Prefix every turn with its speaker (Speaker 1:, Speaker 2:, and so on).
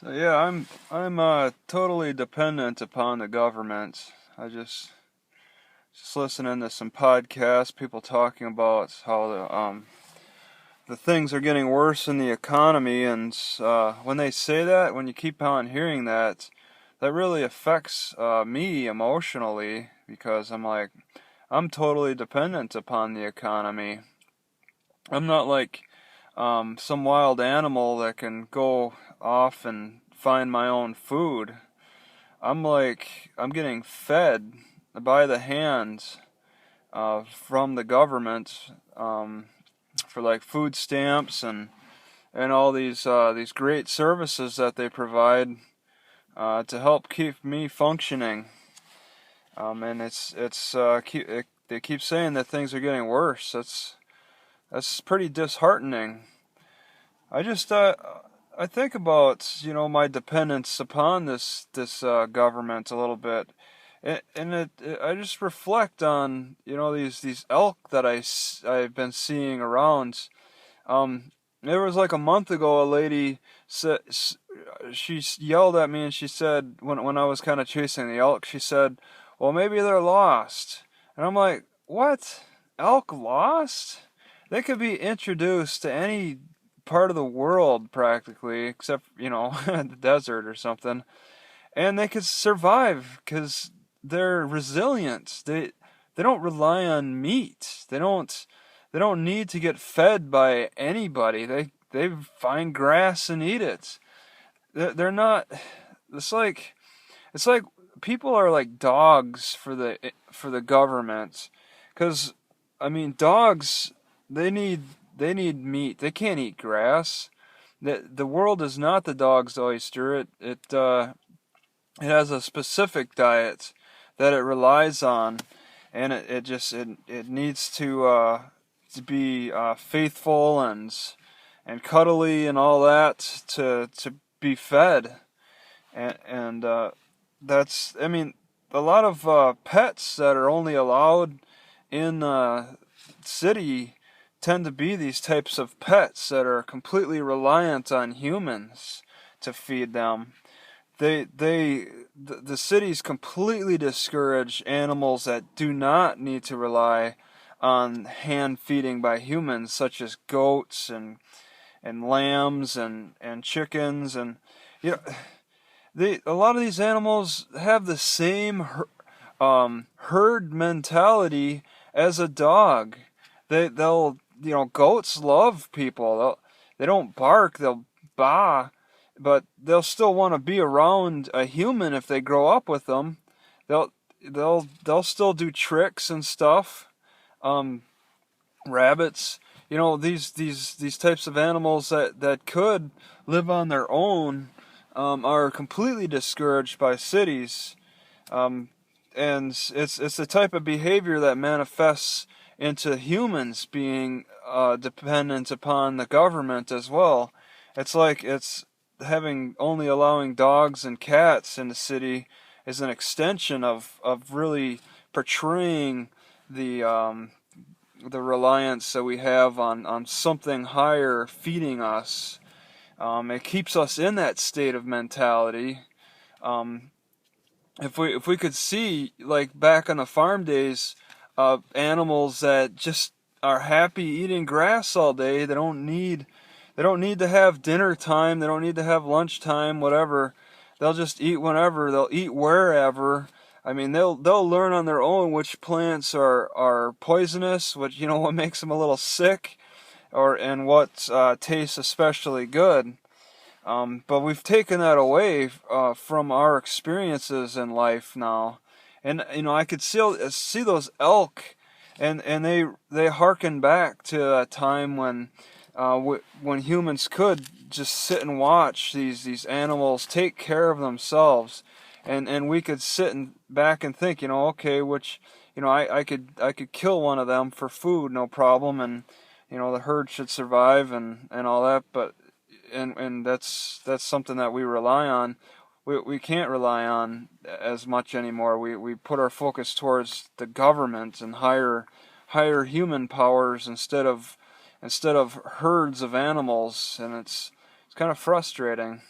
Speaker 1: So yeah, I'm totally dependent upon the government. I just listening to some podcasts, people talking about how the things are getting worse in the economy, and when they say that, when you keep on hearing that, that really affects me emotionally because I'm like I'm totally dependent upon the economy. I'm not like some wild animal that can go off and find my own food. I'm getting fed by the hands from the government for like food stamps and all these great services that they provide to help keep me functioning. And they keep saying that things are getting worse. That's pretty disheartening. I just I think about my dependence upon this government a little bit, I just reflect on these elk that I've been seeing around. There was like a month ago, a lady said she yelled at me and she said when I was kind of chasing the elk, she said, "Well, maybe they're lost," and I'm like, "What? Elk lost? They could be introduced to any part of the world practically, except the desert or something, and they could survive because they're resilient. They don't rely on meat. They don't need to get fed by anybody. They find grass and eat it. They're not. It's like it's like people are like dogs for the government, because I mean dogs they need they need meat. They can't eat grass. The world is not the dog's oyster. It has a specific diet that it relies on, and it needs to be faithful and cuddly and all that to be fed, and that's I mean a lot of pets that are only allowed in city tend to be these types of pets that are completely reliant on humans to feed them. The cities completely discourage animals that do not need to rely on hand feeding by humans, such as goats and lambs and chickens, and you know a lot of these animals have the same herd mentality as a dog. They'll goats love people. They don't bark. They'll baa, but they'll still want to be around a human if they grow up with them. They'll they'll still do tricks and stuff. Um, Rabbits, these types of animals that could live on their own are completely discouraged by cities, um, and it's the type of behavior that manifests into humans being dependent upon the government as well. It's like it's having only allowing dogs and cats in the city is an extension of really portraying the reliance that we have on something higher feeding us. It keeps us in that state of mentality. Um, if we could see like back in the farm days, animals that just are happy eating grass all day. They don't need to have dinner time. They don't need to have lunch time. Whatever. They'll just eat whenever. They'll eat wherever. I mean, they'll learn on their own which plants are poisonous, what makes them a little sick, and what tastes especially good. But we've taken that away from our experiences in life now, and I could still see those elk, and they harken back to a time when humans could just sit and watch these animals take care of themselves, and we could sit and back and think, okay, which I could kill one of them for food, no problem, and the herd should survive and all that, but and that's something that we rely on. We can't rely on as much anymore. We put our focus towards the government and higher human powers instead of herds of animals, and it's kind of frustrating.